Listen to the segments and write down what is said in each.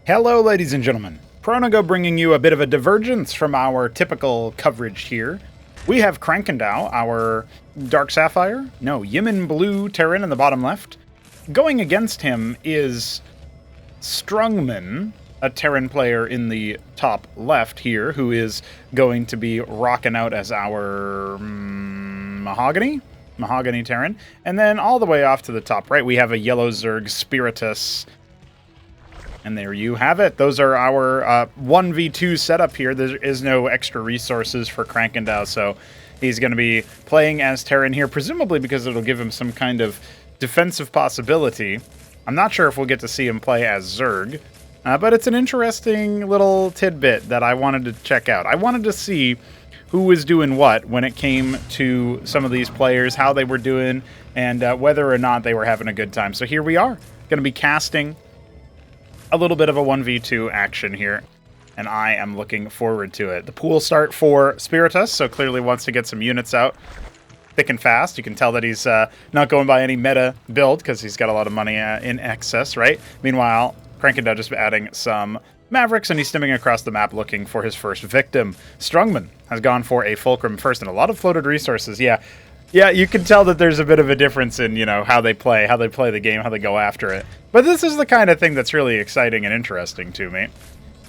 Hello, ladies and gentlemen. Pronago bringing you a bit of a divergence from our typical coverage here. We have Krankendau, our Dark Sapphire, Yimin Blue Terran in the bottom left. Going against him is Strungman, a Terran player in the top left here, who is going to be rocking out as our Mahogany Terran. And then all the way off to the top right, we have a yellow Zerg Spiritas. And there you have it. Those are our 1v2 setup here. There is no extra resources for Krankendau, so he's going to be playing as Terran here, presumably because it'll give him some kind of defensive possibility. I'm not sure if we'll get to see him play as Zerg, but it's an interesting little tidbit that I wanted to check out. I wanted to see who was doing what when it came to some of these players, how they were doing, and whether or not they were having a good time. So here we are, going to be casting a little bit of a 1v2 action here, and I am looking forward to it. The pool start for Spiritas, so clearly wants to get some units out thick and fast. You can tell that he's not going by any meta build because he's got a lot of money in excess, right? Meanwhile, Krankendau just adding some Mavericks, and he's stimming across the map looking for his first victim. Strungman has gone for a Fulcrum first, and a lot of floated resources. Yeah, you can tell that there's a bit of a difference in, how they play the game, how they go after it. But this is the kind of thing that's really exciting and interesting to me.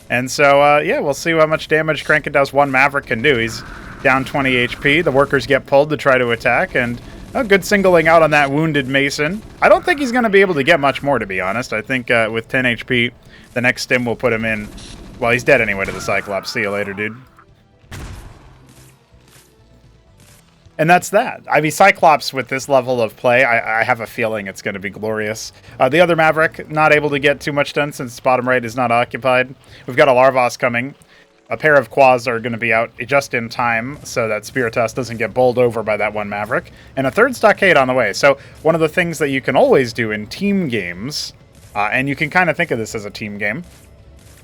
And so, we'll see how much damage Krankendau's one Maverick can do. He's down 20 HP. The workers get pulled to try to attack, and a good singling out on that wounded Mason. I don't think he's going to be able to get much more, to be honest. I think with 10 HP, the next stim will put him in. Well, he's dead anyway to the Cyclops. See you later, dude. And that's that. I mean, Cyclops with this level of play, I have a feeling it's going to be glorious. The other Maverick, not able to get too much done since bottom right is not occupied. We've got a Larvos coming. A pair of Quas are going to be out just in time so that Spiritas doesn't get bowled over by that one Maverick. And a third Stockade on the way. So one of the things that you can always do in team games, and you can kind of think of this as a team game,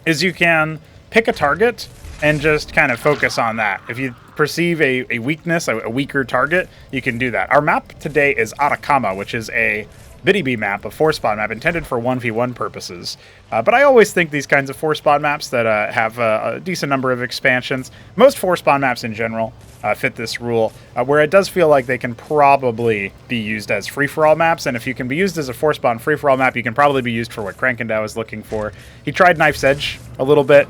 is you can pick a target and just kind of focus on that. If you perceive a weakness, a weaker target, you can do that. Our map today is Atacama, which is a BiddyB map, a 4-spot map intended for 1v1 purposes. But I always think these kinds of 4-spot maps that have a decent number of expansions, most 4-spot maps in general fit this rule, where it does feel like they can probably be used as free-for-all maps, and if you can be used as a 4-spot free-for-all map, you can probably be used for what Krankendau is looking for. He tried Knife's Edge a little bit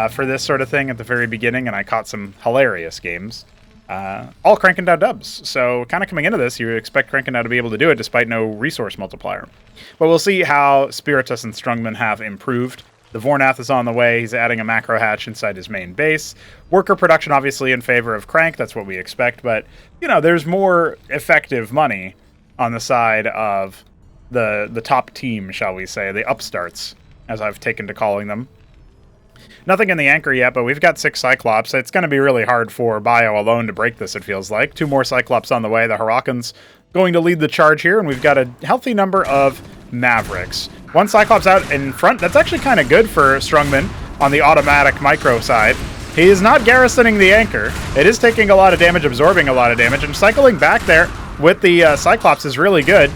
for this sort of thing at the very beginning, and I caught some hilarious games. All Krankendau dubs. So kind of coming into this, you expect Krankendau to be able to do it despite no resource multiplier. But we'll see how Spiritas and Strungman have improved. The Vornath is on the way. He's adding a macro hatch inside his main base. Worker production obviously in favor of Crank. That's what we expect. But, there's more effective money on the side of the top team, shall we say. The upstarts, as I've taken to calling them. Nothing in the anchor yet, but we've got 6 Cyclops. It's going to be really hard for Bio alone to break this, it feels like. 2 more Cyclops on the way. The Huracan's going to lead the charge here, and we've got a healthy number of Mavericks. 1 Cyclops out in front. That's actually kind of good for Strungman on the automatic micro side. He is not garrisoning the anchor. It is taking a lot of damage, absorbing a lot of damage, and cycling back there with the Cyclops is really good,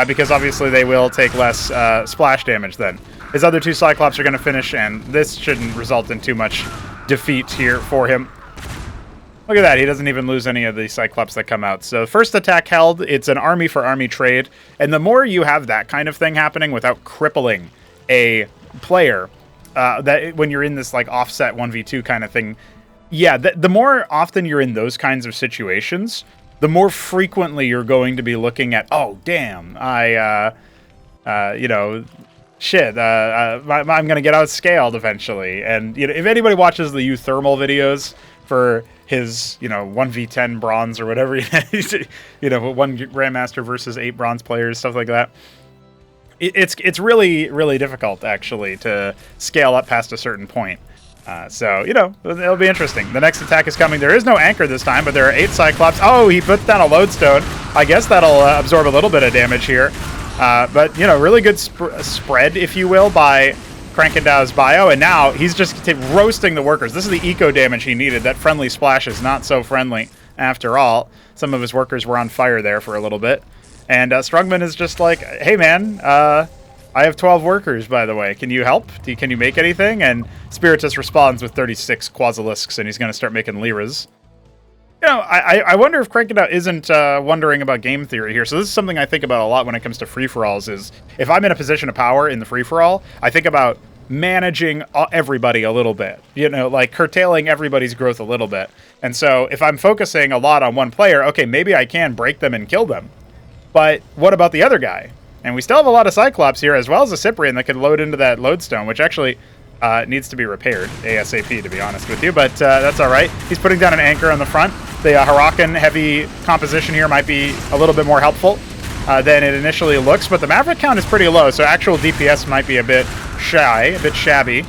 because obviously they will take less splash damage then. His other 2 Cyclops are going to finish, and this shouldn't result in too much defeat here for him. Look at that. He doesn't even lose any of the Cyclops that come out. So first attack held, it's an army for army trade, and the more you have that kind of thing happening without crippling a player, that when you're in this like offset 1v2 kind of thing, the more often you're in those kinds of situations, the more frequently you're going to be looking at, oh, damn, I'm going to get outscaled eventually. And, if anybody watches the Euthermal videos for his, 1v10 bronze or whatever, 1 Grandmaster versus 8 bronze players, stuff like that, it's really, really difficult, actually, to scale up past a certain point. So, it'll be interesting. The next attack is coming. There is no anchor this time, but there are 8 Cyclops. Oh, he puts down a lodestone. I guess that'll absorb a little bit of damage here. But, really good spread, if you will, by Krankendau's bio. And now he's just roasting the workers. This is the eco damage he needed. That friendly splash is not so friendly after all. Some of his workers were on fire there for a little bit. And Strungman is just like, hey, man, I have 12 workers, by the way. Can you help? Can you make anything? And Spiritus responds with 36 Quasilisks, and he's going to start making Lyras. You know, I wonder if Krankendau isn't wondering about game theory here. So this is something I think about a lot when it comes to free-for-alls, is if I'm in a position of power in the free-for-all, I think about managing everybody a little bit. You know, like curtailing everybody's growth a little bit. And so if I'm focusing a lot on one player, okay, maybe I can break them and kill them. But what about the other guy? And we still have a lot of Cyclops here, as well as a Cyprian that could load into that lodestone, which actually needs to be repaired ASAP, to be honest with you. But that's all right. He's putting down an anchor on the front. The Huracan heavy composition here might be a little bit more helpful than it initially looks. But the Maverick count is pretty low, so actual DPS might be a bit shy, a bit shabby.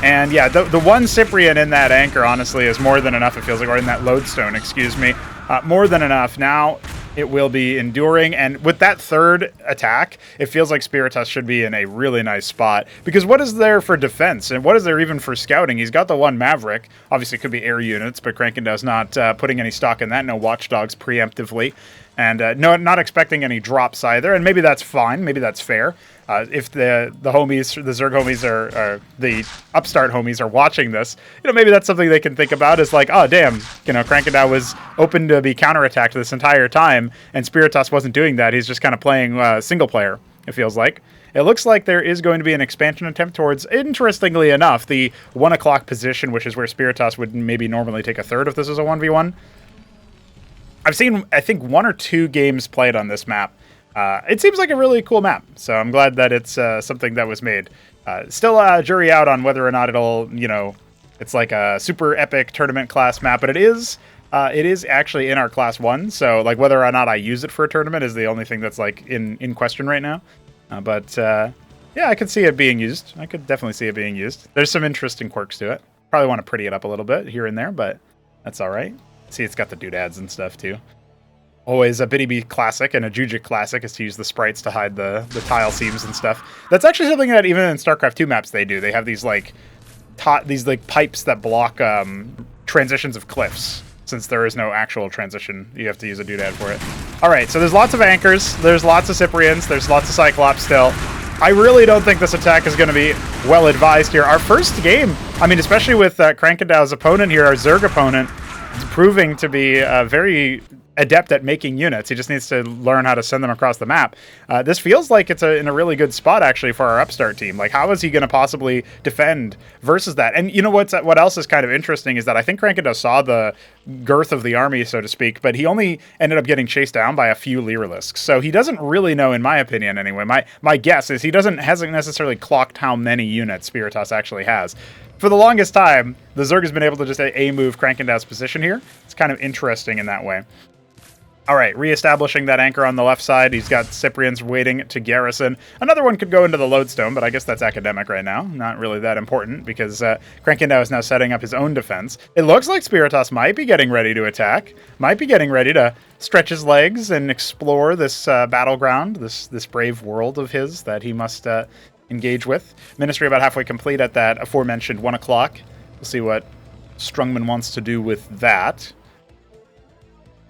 And yeah, the one Cyprian in that anchor, honestly, is more than enough, it feels like, or in that lodestone, excuse me. More than enough. Now it will be enduring, and with that third attack, it feels like Spiritas should be in a really nice spot, because what is there for defense, and what is there even for scouting? He's got the one Maverick, obviously it could be air units, but Krankendau's not putting any stock in that, no watchdogs preemptively, and not expecting any drops either, and maybe that's fine, maybe that's fair. If the homies, the Zerg homies are the upstart homies are watching this, you know, maybe that's something they can think about, is like, oh damn, you know, Krankendau was open to be counterattacked this entire time, and Spiritas wasn't doing that. He's just kind of playing single player, it feels like. It looks like there is going to be an expansion attempt towards, interestingly enough, the 1 o'clock position, which is where Spiritas would maybe normally take a third if this is a 1v1. I've seen, I think, 1 or 2 games played on this map. It seems like a really cool map, so I'm glad that it's something that was made. Still jury out on whether or not it'll, you know, it's like a super epic tournament class map, but it is actually in our class 1, so like whether or not I use it for a tournament is the only thing that's like in question right now. Yeah, I could see it being used. I could definitely see it being used. There's some interesting quirks to it. Probably want to pretty it up a little bit here and there, but that's all right. See, it's got the doodads and stuff too. Always a Biddy classic and a Jujic classic is to use the sprites to hide the tile seams and stuff. That's actually something that even in StarCraft 2 maps they do. They have these like pipes that block transitions of cliffs. Since there is no actual transition, you have to use a doodad for it. All right, so there's lots of anchors, there's lots of Cyprians, there's lots of Cyclops still. I really don't think this attack is going to be well advised here. Our first game, I mean, especially with Krankendau's opponent here, our Zerg opponent, is proving to be very adept at making units. He just needs to learn how to send them across the map. This feels like it's in a really good spot, actually, for our upstart team. Like, how is he going to possibly defend versus that? And you know what else is kind of interesting is that I think Krankendau saw the girth of the army, so to speak, but he only ended up getting chased down by a few Lyrilisks. So he doesn't really know, in my opinion anyway. My guess is he hasn't necessarily clocked how many units Spiritas actually has. For the longest time, the Zerg has been able to just A-move Krankendau's position here. It's kind of interesting in that way. All right, reestablishing that anchor on the left side. He's got Cyprians waiting to garrison. Another one could go into the lodestone, but I guess that's academic right now. Not really that important, because Krankendau is now setting up his own defense. It looks like Spiritas might be getting ready to attack. Might be getting ready to stretch his legs and explore this battleground, this brave world of his that he must engage with. Ministry about halfway complete at that aforementioned 1 o'clock. We'll see what Strungman wants to do with that.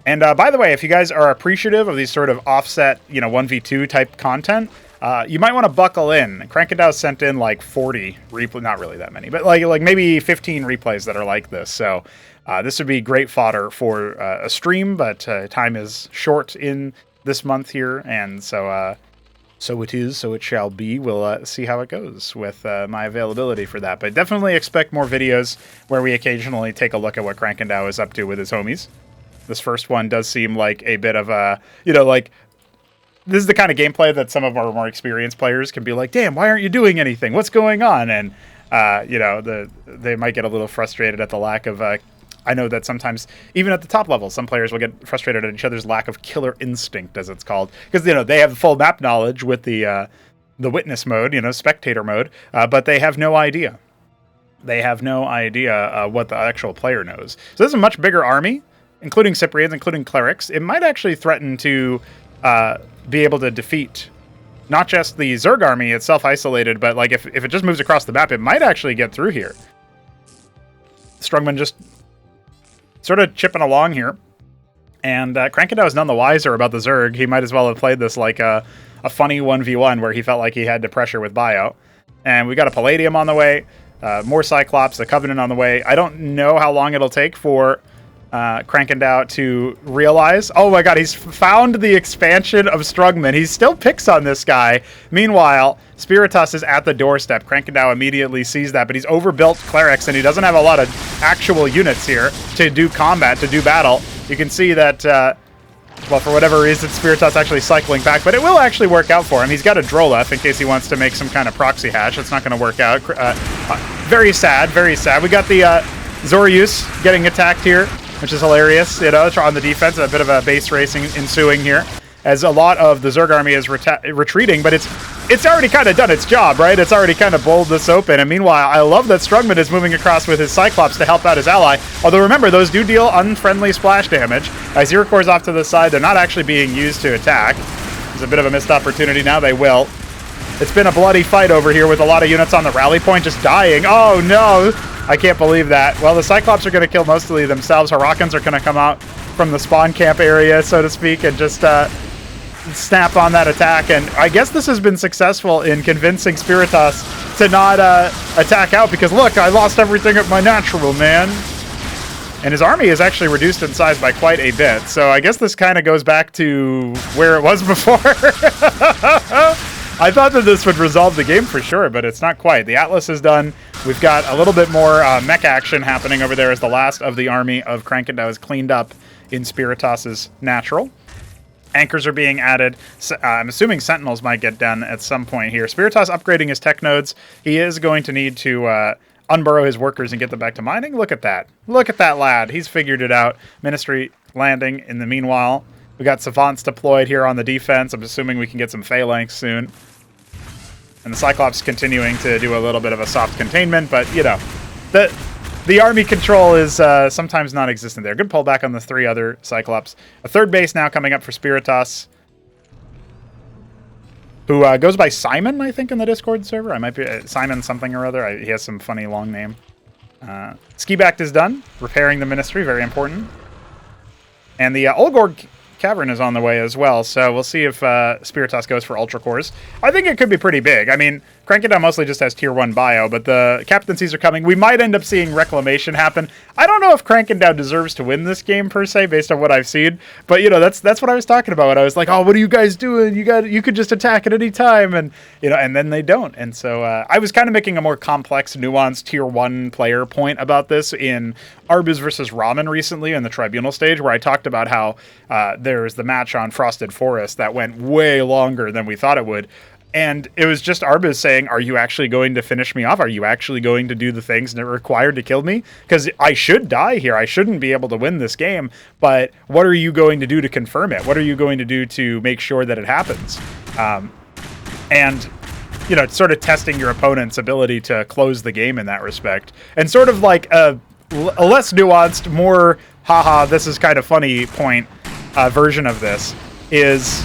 And by the way, if you guys are appreciative of these sort of offset, 1v2 type content, you might want to buckle in. Krankendau sent in like 40 replays, not really that many, but like maybe 15 replays that are like this. So this would be great fodder for a stream, but time is short in this month here, and so it is, so it shall be. We'll see how it goes with my availability for that. But definitely expect more videos where we occasionally take a look at what Krankendau is up to with his homies. This first one does seem like a bit of a, this is the kind of gameplay that some of our more experienced players can be like, damn, why aren't you doing anything? What's going on? And, they might get a little frustrated at the lack of, I know that sometimes, even at the top level, some players will get frustrated at each other's lack of killer instinct, as it's called. Because, they have full map knowledge with the witness mode, spectator mode, but they have no idea. They have no idea what the actual player knows. So this is a much bigger army, including Cyprians, including clerics. It might actually threaten to be able to defeat not just the Zerg army itself isolated, but like if it just moves across the map, it might actually get through here. Strungman just sort of chipping along here. And Krankendau is none the wiser about the Zerg. He might as well have played this like a funny 1v1 where he felt like he had to pressure with bio. And we got a Palladium on the way, more Cyclops, the Covenant on the way. I don't know how long it'll take for Krankendau to realize. Oh my god, he's found the expansion of Strungman. He still picks on this guy. Meanwhile, Spiritas is at the doorstep. Krankendau immediately sees that, but he's overbuilt clerics and he doesn't have a lot of actual units here to do combat, to do battle. You can see that, well, for whatever reason, Spiritas actually cycling back, but it will actually work out for him. He's got a Drolef in case he wants to make some kind of proxy hash. It's not going to work out. Very sad, very sad. We got the Zorius getting attacked here, which is hilarious, you know, on the defense. A bit of a base racing ensuing here, as a lot of the Zerg army is retreating, but it's already kind of done its job, right? It's already kind of bowled this open, and meanwhile, I love that Strungman is moving across with his Cyclops to help out his ally, although remember, those do deal unfriendly splash damage. Zero Cores off to the side, they're not actually being used to attack. There's a bit of a missed opportunity, now they will. It's been a bloody fight over here with a lot of units on the rally point just dying. Oh no! I can't believe that. Well, the Cyclops are going to kill mostly themselves. Harakans are going to come out from the spawn camp area, so to speak, and just snap on that attack. And I guess this has been successful in convincing Spiritas to not attack out, because look, I lost everything at my natural, man. And his army is actually reduced in size by quite a bit. So I guess this kind of goes back to where it was before. I thought that this would resolve the game for sure, but it's not quite. The Atlas is done. We've got a little bit more mech action happening over there as the last of the army of Krankendau is cleaned up in Spiritas's natural. Anchors are being added. I'm assuming Sentinels might get done at some point here. Spiritas upgrading his tech nodes. He is going to need to unburrow his workers and get them back to mining. Look at that. Look at that lad. He's figured it out. Ministry landing in the meanwhile. We got Savants deployed here on the defense. I'm assuming we can get some Phalanx soon. And the Cyclops continuing to do a little bit of a soft containment, but, you know, the army control is sometimes non-existent there. Good pullback on the three other Cyclops. A third base now coming up for Spiritas, who goes by Simon, I think, in the Discord server. I might be Simon something or other. He has some funny long name. Skibacked is done. Repairing the Ministry, very important. And the Olgorg Cavern is on the way as well, so we'll see if Spiritas goes for Ultra Cores. I think it could be pretty big. I mean, Krankendau mostly just has Tier 1 bio, but the captaincies are coming. We might end up seeing Reclamation happen. I don't know if Krankendau deserves to win this game, per se, based on what I've seen, but, you know, that's what I was talking about when I was like, oh, what are you guys doing? You could just attack at any time, and, you know, and then they don't. And so I was kind of making a more complex, nuanced Tier 1 player point about this in Arbuz versus Ramen recently in the Tribunal stage, where I talked about how there's the match on Frosted Forest that went way longer than we thought it would. And it was just Arbuz saying, are you actually going to finish me off? Are you actually going to do the things that are required to kill me? Because I should die here. I shouldn't be able to win this game. But what are you going to do to confirm it? What are you going to do to make sure that it happens? And, you know, sort of testing your opponent's ability to close the game in that respect. And sort of like a less nuanced, more, haha, this is kind of funny point version of this is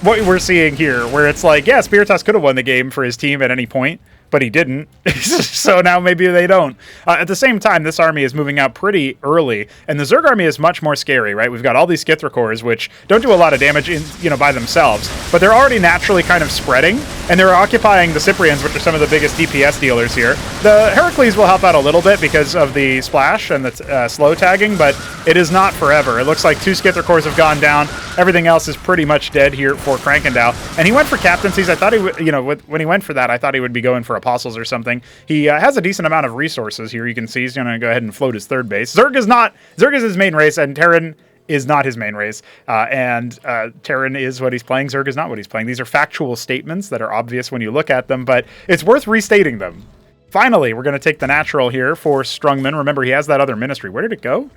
what we're seeing here, where it's like, yeah, Spiritas could have won the game for his team at any point, but he didn't. So now maybe they don't. At the same time, this army is moving out pretty early, and the Zerg army is much more scary, right? We've got all these Skithra cores, which don't do a lot of damage in, you know, by themselves, but they're already naturally kind of spreading, and they're occupying the Cyprians, which are some of the biggest DPS dealers here. The Heracles will help out a little bit because of the splash and the slow tagging, but it is not forever. It looks like 2 Skithra cores have gone down. Everything else is pretty much dead here for Krankendau, and he went for captaincies. I thought he would, you know, when he went for that, I thought he would be going for apostles or something. He has a decent amount of resources here. You can see he's going to go ahead and float his third base. Zerg is his main race, and Terran is not his main race. Terran is what he's playing. Zerg is not what he's playing. These are factual statements that are obvious when you look at them, but it's worth restating them. Finally, we're going to take the natural here for Strungman. Remember, he has that other ministry. Where did it go?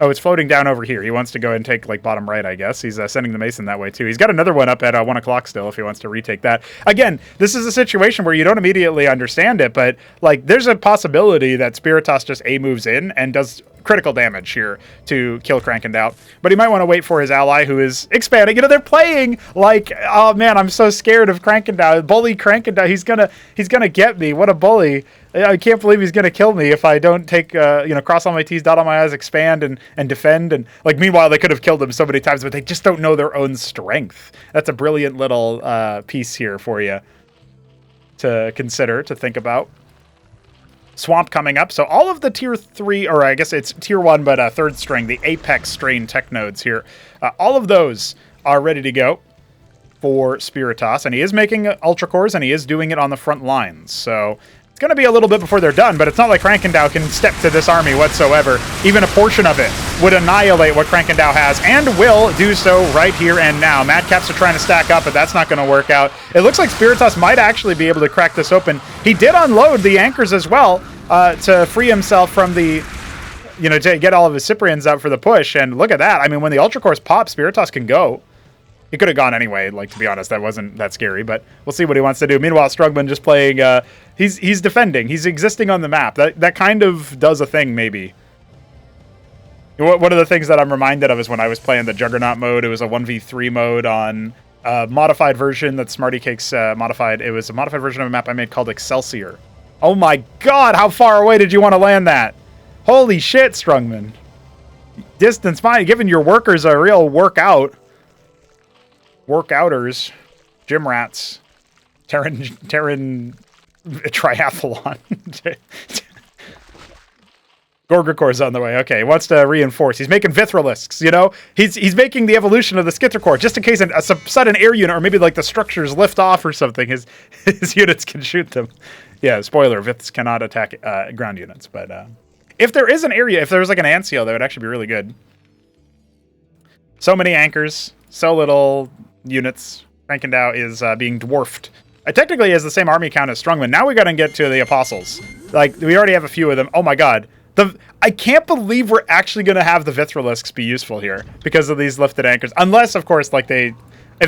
Oh, it's floating down over here. He wants to go and take, like, bottom right, I guess. He's sending the Mason that way, too. He's got another one up at 1 o'clock still if he wants to retake that. Again, this is a situation where you don't immediately understand it, but, like, there's a possibility that Spiritas just A moves in and does critical damage here to kill Krankendau. But he might want to wait for his ally, who is expanding. You know, they're playing like, oh man, I'm so scared of Krankendau. Bully Krankendau, he's gonna get me. What a bully. I can't believe he's gonna kill me if I don't take, cross all my T's, dot all my I's, expand and defend. And like, meanwhile, they could have killed him so many times, but they just don't know their own strength. That's a brilliant little piece here for you to consider, to think about. Swamp coming up. So all of the tier 3, or I guess it's tier 1, but third string, the Apex strain tech nodes here, all of those are ready to go for Spiritas. And he is making Ultra Cores, and he is doing it on the front lines. So it's going to be a little bit before they're done, but it's not like Krankendau can step to this army whatsoever. Even a portion of it would annihilate what Krankendau has, and will do so right here and now. Madcaps are trying to stack up, but that's not going to work out. It looks like Spiritas might actually be able to crack this open. He did unload the anchors as well to free himself from the, to get all of his Cyprians out for the push. And look at that. I mean, when the Ultra Cores pop, Spiritas can go. He could have gone anyway, like, to be honest. That wasn't that scary, but we'll see what he wants to do. Meanwhile, Strungman just playing, he's defending. He's existing on the map. That kind of does a thing, maybe. One of the things that I'm reminded of is when I was playing the Juggernaut mode. It was a 1v3 mode on a modified version that Smarty Cakes modified. It was a modified version of a map I made called Excelsior. Oh my god, how far away did you want to land that? Holy shit, Strungman. Distance fine, giving your workers a real workout. Workouters, gym rats, Terran triathlon. Gorgocore's on the way. Okay, he wants to reinforce. He's making Vithrilisks, He's making the evolution of the Scythocore, just in case a sudden air unit, or maybe like the structures lift off or something, his units can shoot them. Yeah, spoiler, Viths cannot attack ground units, but if there is an area, if there was like an ant seal, that would actually be really good. So many anchors, so little units. Krankendau is being dwarfed. Technically, he has the same army count as Strungman. Now we got to get to the Apostles. Like, we already have a few of them. Oh my god. I can't believe we're actually going to have the Vithrilisks be useful here because of these lifted anchors. Unless, of course, like if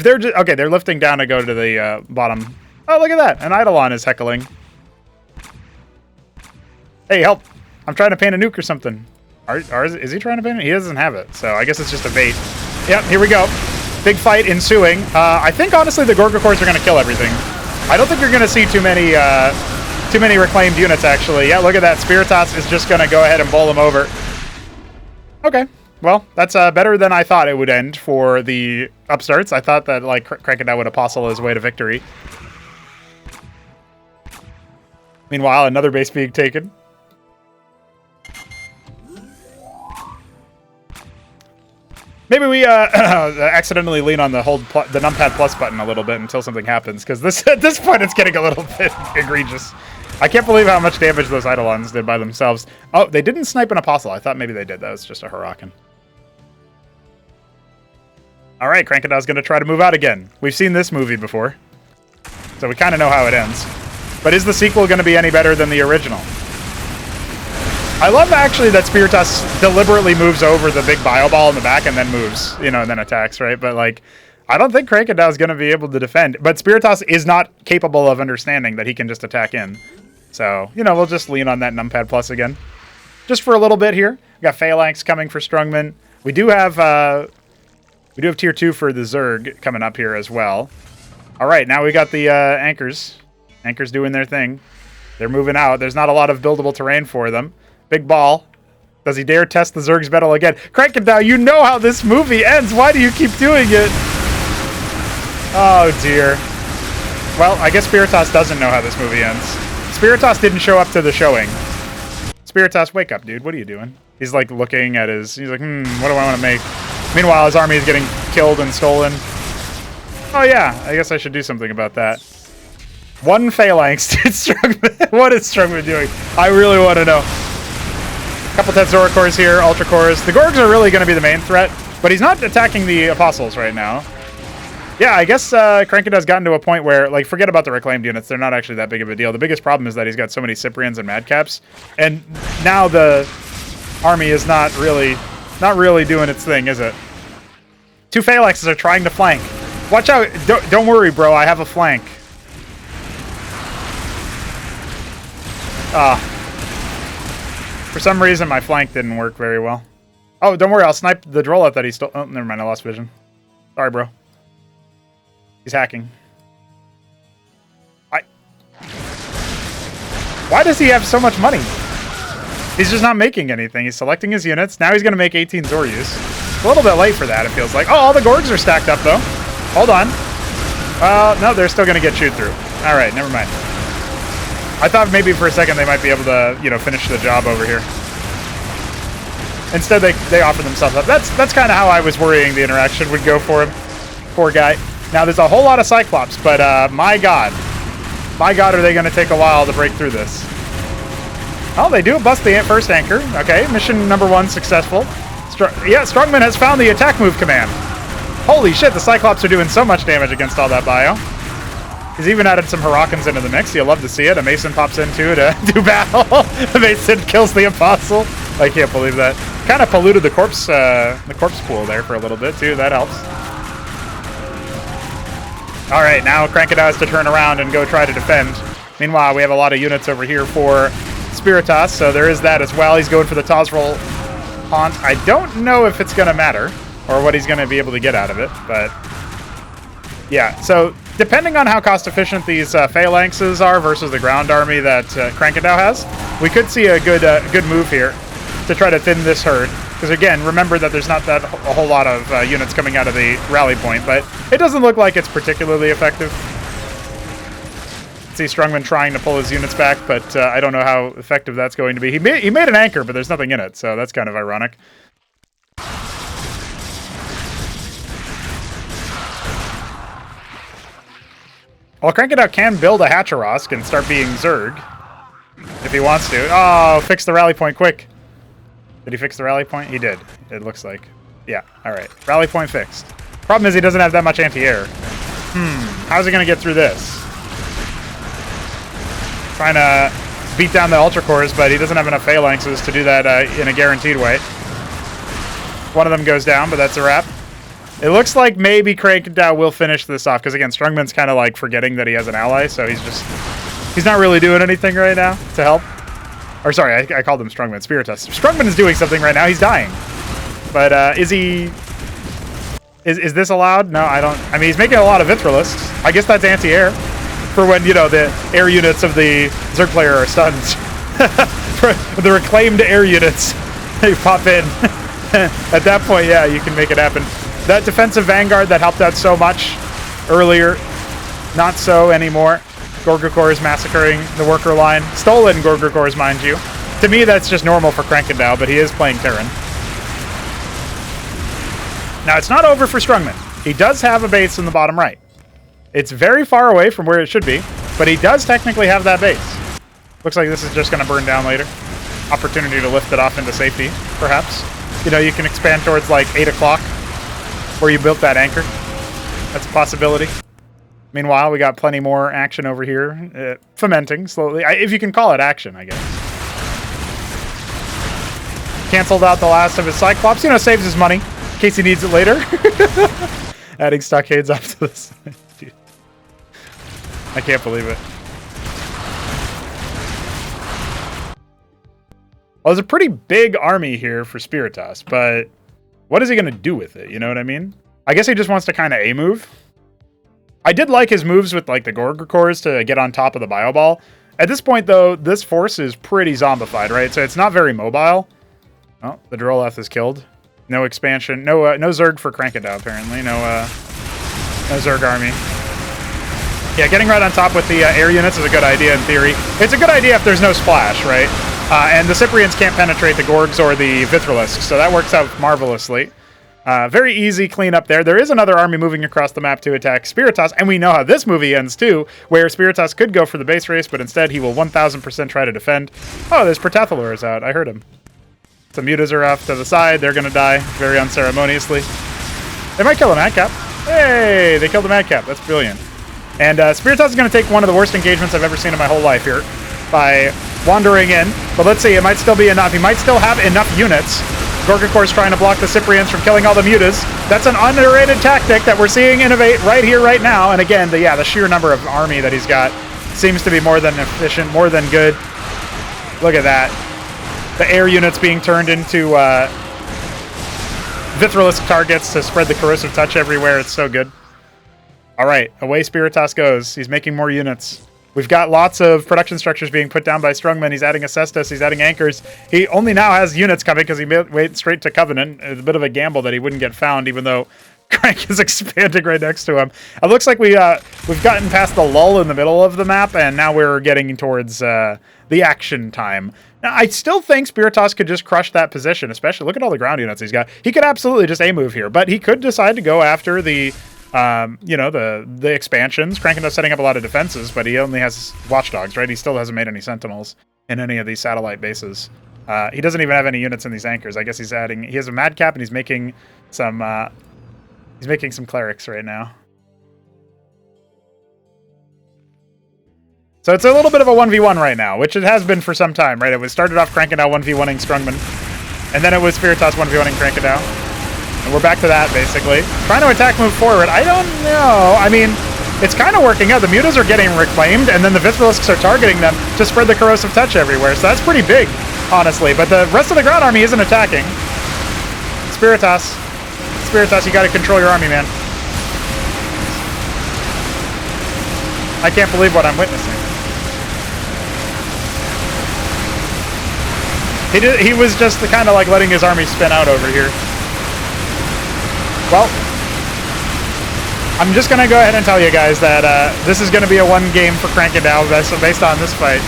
they're just, okay, they're lifting down to go to the bottom. Oh, look at that. An Eidolon is heckling. Hey, help. I'm trying to paint a nuke or something. Is he trying to paint it? He doesn't have it, so I guess it's just a bait. Yep, here we go. Big fight ensuing. I think, honestly, the Gorgocores are going to kill everything. I don't think you're going to see too many reclaimed units, actually. Yeah, look at that. Spiritas is just going to go ahead and bowl them over. Okay. Well, that's better than I thought it would end for the upstarts. I thought that, like, Krankendau would apostle his way to victory. Meanwhile, another base being taken. Maybe we accidentally lean on the the numpad plus button a little bit until something happens, because at this point it's getting a little bit egregious. I can't believe how much damage those Eidolons did by themselves. Oh, they didn't snipe an Apostle. I thought maybe they did. That was just a Huracan. All right, Krankendau's going to try to move out again. We've seen this movie before, so we kind of know how it ends. But is the sequel going to be any better than the original? I love, actually, that Spiritas deliberately moves over the big bio ball in the back and then moves, and then attacks, right? But, like, I don't think Krankendau is going to be able to defend. But Spiritas is not capable of understanding that he can just attack in. So, we'll just lean on that numpad plus again. Just for a little bit here. We got Phalanx coming for Strungman. We do have tier 2 for the Zerg coming up here as well. All right, now we got the anchors. Anchors doing their thing. They're moving out. There's not a lot of buildable terrain for them. Big ball. Does he dare test the Zerg's metal again? Krankendau, you know how this movie ends. Why do you keep doing it? Oh, dear. Well, I guess Spiritas doesn't know how this movie ends. Spiritas didn't show up to the showing. Spiritas, wake up, dude. What are you doing? He's, like, looking at his... He's like, what do I want to make? Meanwhile, his army is getting killed and stolen. Oh, yeah. I guess I should do something about that. One Phalanx. What is Strungman doing? I really want to know. Couple Tetsura cores here, Ultra cores. The Gorgs are really going to be the main threat, but he's not attacking the Apostles right now. Yeah, I guess Krankendau's gotten to a point where, like, forget about the reclaimed units. They're not actually that big of a deal. The biggest problem is that he's got so many Cyprians and Madcaps, and now the army is not really doing its thing, is it? Two Phalanxes are trying to flank. Watch out. Don't worry, bro. I have a flank. For some reason, my flank didn't work very well. Oh, don't worry, I'll snipe the Drollet that he stole. Oh, never mind, I lost vision. Sorry, bro. He's hacking. Why does he have so much money? He's just not making anything. He's selecting his units. Now he's going to make 18 Zoryus. A little bit late for that, it feels like. Oh, all the Gorgs are stacked up, though. Hold on. No, they're still going to get chewed through. All right, never mind. I thought maybe for a second they might be able to, you know, finish the job over here. Instead, they offer themselves up. That's kind of how I was worrying the interaction would go for him. Poor guy. Now, there's a whole lot of Cyclops, but my God. My God, are they going to take a while to break through this. Oh, they do bust the first anchor. Okay, mission number 1 successful. Yeah, Strungman has found the attack move command. Holy shit, the Cyclops are doing so much damage against all that bio. He's even added some Hurricanes into the mix. You'll love to see it. A Mason pops in too to do battle. A Mason kills the Apostle. I can't believe that. Kind of polluted the corpse pool there for a little bit too. That helps. All right, now Krankendau has to turn around and go try to defend. Meanwhile, we have a lot of units over here for Spiritas, so there is that as well. He's going for the Tozrel Haunt. I don't know if it's going to matter or what he's going to be able to get out of it, but yeah. So depending on how cost efficient these phalanxes are versus the ground army that Krankendau has, we could see a good move here to try to thin this herd. Because again, remember that there's not that a whole lot of units coming out of the rally point, but it doesn't look like it's particularly effective. See Strungman trying to pull his units back, but I don't know how effective that's going to be. He made an anchor, but there's nothing in it, so that's kind of ironic. Well, Krankendau can build a Hatcherosk and start being Zerg if he wants to. Oh, fix the rally point quick. Did he fix the rally point? He did, it looks like. Yeah, all right. Rally point fixed. Problem is he doesn't have that much anti-air. How's he going to get through this? Trying to beat down the Ultra Cores, but he doesn't have enough phalanxes to do that in a guaranteed way. One of them goes down, but that's a wrap. It looks like maybe Krankendau will finish this off, because again, Strungman's kind of like forgetting that he has an ally, so he's not really doing anything right now to help. Or sorry, I called him Strungman. Spiritas. Strungman is doing something right now. He's dying. But is he... Is this allowed? No, I don't... I mean, he's making a lot of Vitrilisks. I guess that's anti-air. For when, you know, the air units of the Zerg player are stunned. For the reclaimed air units, they pop in. At that point, yeah, you can make it happen. That defensive Vanguard that helped out so much earlier, not so anymore. Gorgor is massacring the worker line. Stolen Gorgor, mind you. To me, that's just normal for Krankendau, but he is playing Terran. Now, it's not over for Strungman. He does have a base in the bottom right. It's very far away from where it should be, but he does technically have that base. Looks like this is just going to burn down later. Opportunity to lift it off into safety, perhaps. You know, you can expand towards like 8 o'clock, where you built that anchor. That's a possibility. Meanwhile, we got plenty more action over here, fomenting slowly. If you can call it action, I guess. Canceled out the last of his Cyclops. You know, saves his money in case he needs it later. Adding stockades up to the side. Dude. I can't believe it. Well, there's a pretty big army here for Spiritas, but what is he going to do with it? You know what I mean? I guess he just wants to kind of A-move. I did like his moves with like the Gorgor cores to get on top of the Bio Ball. At this point, though, this force is pretty zombified, right? So it's not very mobile. Oh, the Droleth is killed. No expansion. No Zerg for Krankendau, apparently. No Zerg army. Yeah, getting right on top with the air units is a good idea in theory. It's a good idea if there's no splash, right? And the Cyprians can't penetrate the Gorgs or the Vitrilisks, so that works out marvelously. Very easy cleanup there. There is another army moving across the map to attack Spiritas, and we know how this movie ends too, where Spiritas could go for the base race, but instead he will 1000% try to defend. Oh, there's Protathalors out. I heard him. The Mutas are off to the side. They're going to die very unceremoniously. They might kill a Madcap. Hey, they killed a Madcap. That's brilliant. And Spiritas is going to take one of the worst engagements I've ever seen in my whole life here by wandering in. But let's see, it might still be enough. He might still have enough units. Gorgacor's trying to block the Cyprians from killing all the Mutas. That's an underrated tactic that we're seeing innovate right here, right now. And again, the sheer number of army that he's got seems to be more than efficient, more than good. Look at that. The air units being turned into Vithrilisk targets to spread the corrosive touch everywhere. It's so good. All right, away Spiritas goes. He's making more units. We've got lots of production structures being put down by Strungman. He's adding a cestus. He's adding anchors. He only now has units coming because he went straight to Covenant. It's a bit of a gamble that he wouldn't get found, even though Crank is expanding right next to him. It looks like we've gotten past the lull in the middle of the map, and now we're getting towards the action time. Now, I still think Spiritas could just crush that position, especially look at all the ground units he's got. He could absolutely just A-move here, but he could decide to go after the the expansions. Krankendau's setting up a lot of defenses, but he only has watchdogs, right? He still hasn't made any sentinels in any of these satellite bases. He doesn't even have any units in these anchors. I guess he has a madcap, and he's making some clerics right now. So it's a little bit of a 1v1 right now, which it has been for some time, right? It was started off Krankendau 1v1ing Strungman, and then it was Spiritas 1v1ing Krankendau. And we're back to that, basically. Trying to attack move forward. I don't know. I mean, it's kind of working out. The mutas are getting reclaimed, and then the Vithrilisks are targeting them to spread the corrosive touch everywhere. So that's pretty big, honestly. But the rest of the ground army isn't attacking. Spiritas, you got to control your army, man. I can't believe what I'm witnessing. He was just kind of like letting his army spin out over here. Well, I'm just going to go ahead and tell you guys that this is going to be a one game for Krankendau based on this fight.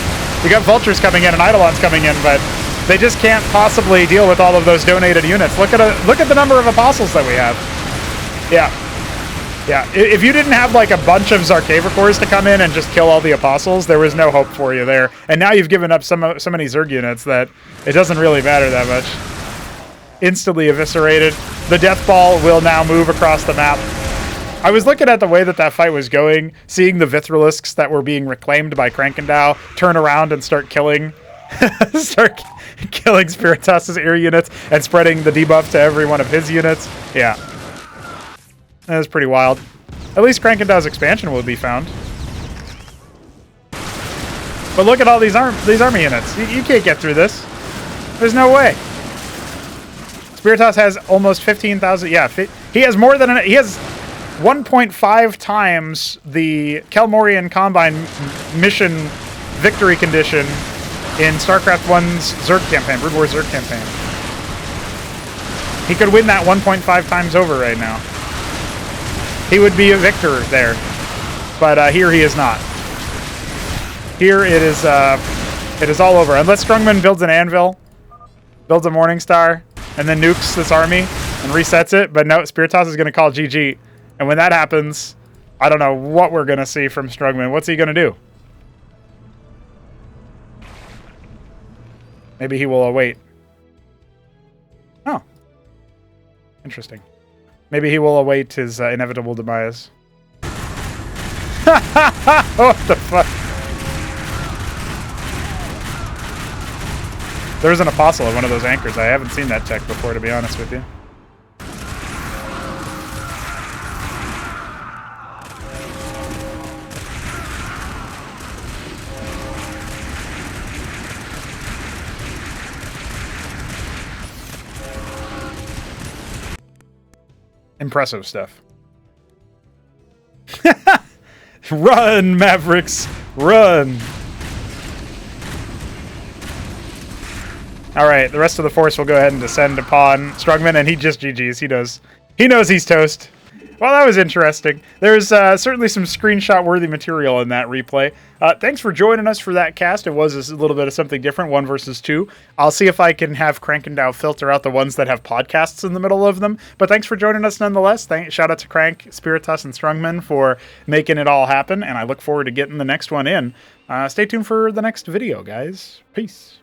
We got Vultures coming in and Eidolons coming in, but they just can't possibly deal with all of those donated units. Look at the number of Apostles that we have. Yeah. If you didn't have like a bunch of Zarkavicors to come in and just kill all the Apostles, there was no hope for you there. And now you've given up so many Zerg units that it doesn't really matter that much. Instantly eviscerated. The Death Ball will now move across the map. I was looking at the way that fight was going, seeing the Vithrilisks that were being reclaimed by Krankendau turn around and start killing Spiritas' air units and spreading the debuff to every one of his units. Yeah. That was pretty wild. At least Krankendau's expansion will be found. But look at all these army units. You can't get through this. There's no way. Spiritas has almost 15,000. Yeah, he has more than he has 1.5 times the Kelmorian Combine mission victory condition in Starcraft 1's Zerg campaign, Brood War Zerg campaign. He could win that 1.5 times over right now. He would be a victor there, but here he is not. Here it is all over. Unless Strungman builds an anvil, builds a Morning Star, and then nukes this army and resets it. But no, Spiritas is going to call GG. And when that happens, I don't know what we're going to see from Strungman. What's he going to do? Maybe he will await. Oh. Interesting. Maybe he will await his inevitable demise. What the fuck? There's an Apostle in one of those anchors. I haven't seen that tech before, to be honest with you. Impressive stuff. Run, Mavericks! Run! Alright, the rest of the force will go ahead and descend upon Strungman, and he just GG's. He knows he's toast. Well, that was interesting. There's certainly some screenshot-worthy material in that replay. Thanks for joining us for that cast. It was a little bit of something different, 1 versus 2. I'll see if I can have Krankendau filter out the ones that have podcasts in the middle of them. But thanks for joining us nonetheless. Shout out to Crank, Spiritas, and Strungman for making it all happen, and I look forward to getting the next one in. Stay tuned for the next video, guys. Peace.